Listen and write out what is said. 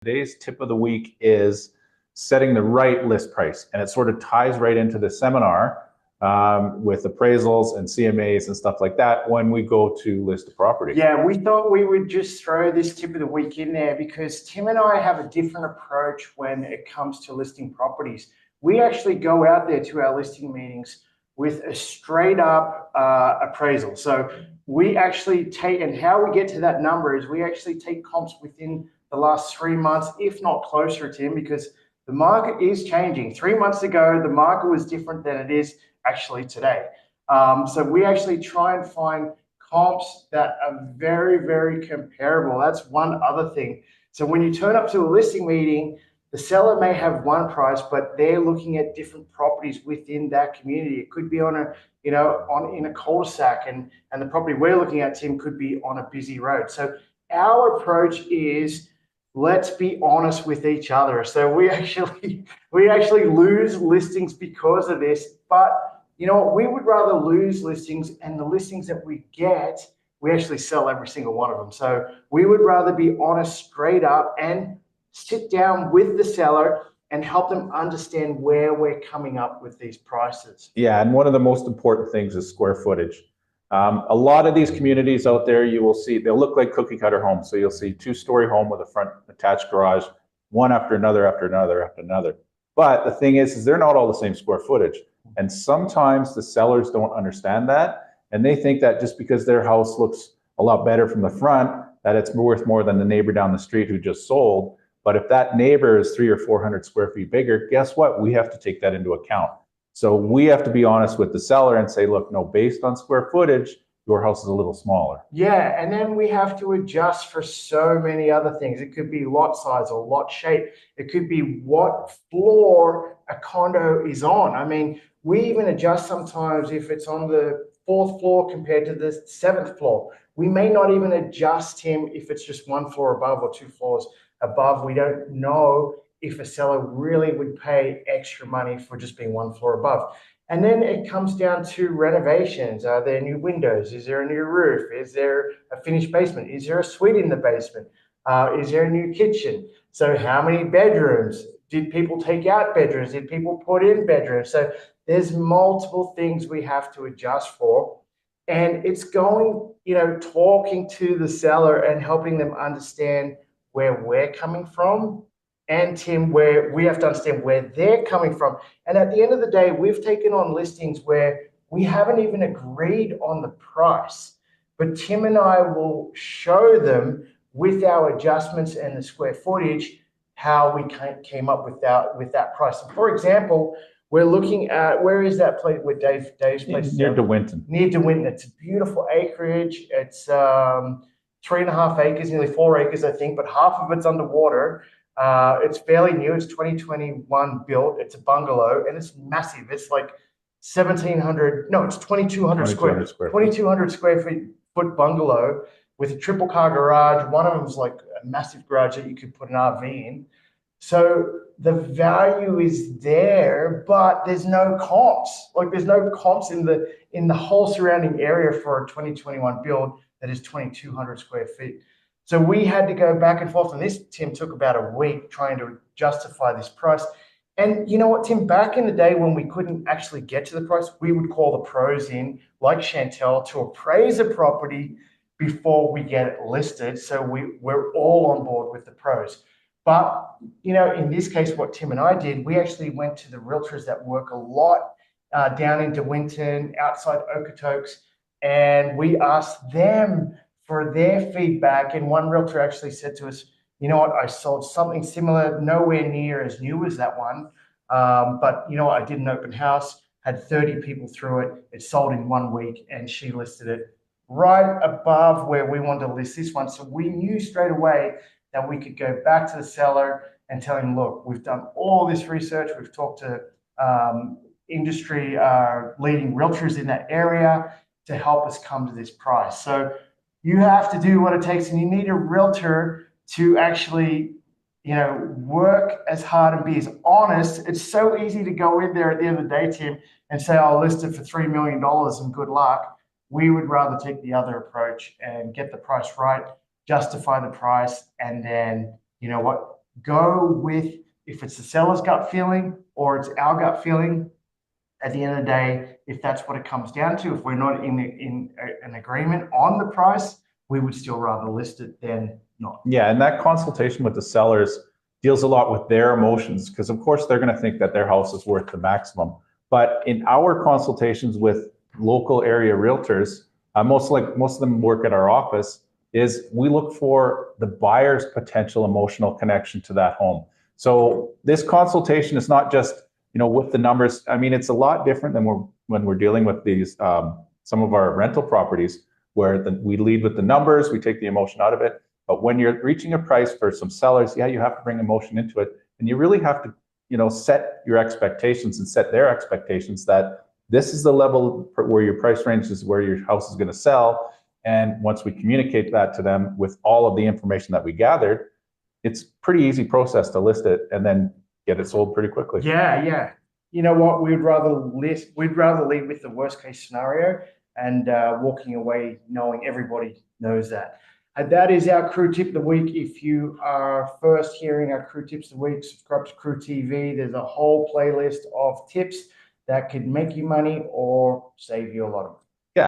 Today's tip of the week is setting the right list price, and it sort of ties right into the seminar with appraisals and CMAs and stuff like that when we go to list a property. Yeah, we thought we would just throw this tip of the week in there because Tim and I have a different approach when it comes to listing properties. We actually go out there to our listing meetings with a straight up appraisal. So we actually take, and how we get to that number is we actually take comps within the last 3 months, if not closer, Tim, because the market is changing. 3 months ago, the market was different than it is actually today. So we actually try and find comps that are very, very comparable. That's one other thing. So when you turn up to a listing meeting, the seller may have one price, but they're looking at different properties within that community. It could be on a, in a cul-de-sac, and the property we're looking at, Tim, could be on a busy road. So our approach is, let's be honest with each other. So we actually lose listings because of this, but you know what? We would rather lose listings, and the listings that we get, we actually sell every single one of them. So we would rather be honest straight up and sit down with the seller and help them understand where we're coming up with these prices. Yeah, and one of the most important things is square footage. A lot of these communities out there, you will see, they'll look like cookie cutter homes. So you'll see 2-story home with a front attached garage, one after another, after another, after another. But the thing is they're not all the same square footage. And sometimes the sellers don't understand that. And they think that just because their house looks a lot better from the front, that it's worth more than the neighbor down the street who just sold. But if that neighbor is 300 or 400 square feet bigger, guess what? We have to take that into account. So we have to be honest with the seller and say, look, no, based on square footage, your house is a little smaller. Yeah, and then we have to adjust for so many other things. It could be lot size or lot shape. It could be what floor a condo is on. I mean, we even adjust sometimes if it's on the 4th floor compared to the 7th floor. We may not even adjust him if it's just 1 floor above or 2 floors above. We don't know if a seller really would pay extra money for just being 1 floor above. And then it comes down to renovations. Are there new windows? Is there a new roof? Is there a finished basement? Is there a suite in the basement? Is there a new kitchen? So how many bedrooms? Did people take out bedrooms? Did people put in bedrooms? So there's multiple things we have to adjust for. And it's going, talking to the seller and helping them understand where we're coming from, and Tim, where we have to understand where they're coming from. And at the end of the day, we've taken on listings where we haven't even agreed on the price, but Tim and I will show them with our adjustments and the square footage how we came up with that price. So for example, we're looking at, where is that place where Dave's place? Near DeWinton. Near DeWinton. It's a beautiful acreage. It's 3.5 acres, nearly 4 acres, I think, but half of it's underwater. It's fairly new. It's 2021 built. It's a bungalow, and it's massive. It's like 2200 square foot bungalow with a triple car garage. One of them is like a massive garage that you could put an RV in. So the value is there, but there's no comps. Like there's no comps in the whole surrounding area for a 2021 build that is 2200 square feet. So we had to go back and forth, and this, Tim, took about a week trying to justify this price. And you know what, Tim, back in the day when we couldn't actually get to the price, we would call the pros in, like Chantel, to appraise a property before we get it listed. So we're all on board with the pros. But, in this case, what Tim and I did, we actually went to the realtors that work a lot down in DeWinton, outside Okotoks, and we asked them for their feedback. And one realtor actually said to us, you know what, I sold something similar, nowhere near as new as that one. But you know what, I did an open house, had 30 people through it. It sold in 1 week, and she listed it right above where we wanted to list this one. So we knew straight away that we could go back to the seller and tell him, look, we've done all this research. We've talked to industry leading realtors in that area to help us come to this price. So you have to do what it takes, and you need a realtor to actually, work as hard and be as honest. It's so easy to go in there at the end of the day, Tim, and say, I'll list it for $3 million and good luck. We would rather take the other approach and get the price right, justify the price, and then, you know what, go with, if it's the seller's gut feeling or it's our gut feeling, at the end of the day, if that's what it comes down to, if we're not in an agreement on the price, we would still rather list it than not. Yeah, and that consultation with the sellers deals a lot with their emotions, because of course they're going to think that their house is worth the maximum. But in our consultations with local area realtors, most of them work at our office, is we look for the buyer's potential emotional connection to that home. So this consultation is not just, with the numbers. I mean, it's a lot different than when we're dealing with these, some of our rental properties, where we lead with the numbers, we take the emotion out of it. But when you're reaching a price for some sellers, yeah, you have to bring emotion into it. And you really have to, set your expectations and set their expectations that this is the level where your price range is, where your house is going to sell. And once we communicate that to them with all of the information that we gathered, it's a pretty easy process to list it and then get it sold pretty quickly. Yeah. You know what? We'd rather lead with the worst case scenario and walking away knowing everybody knows that. And that is our crew tip of the week. If you are first hearing our crew tips of the week, subscribe to Crew TV. There's a whole playlist of tips that could make you money or save you a lot of money.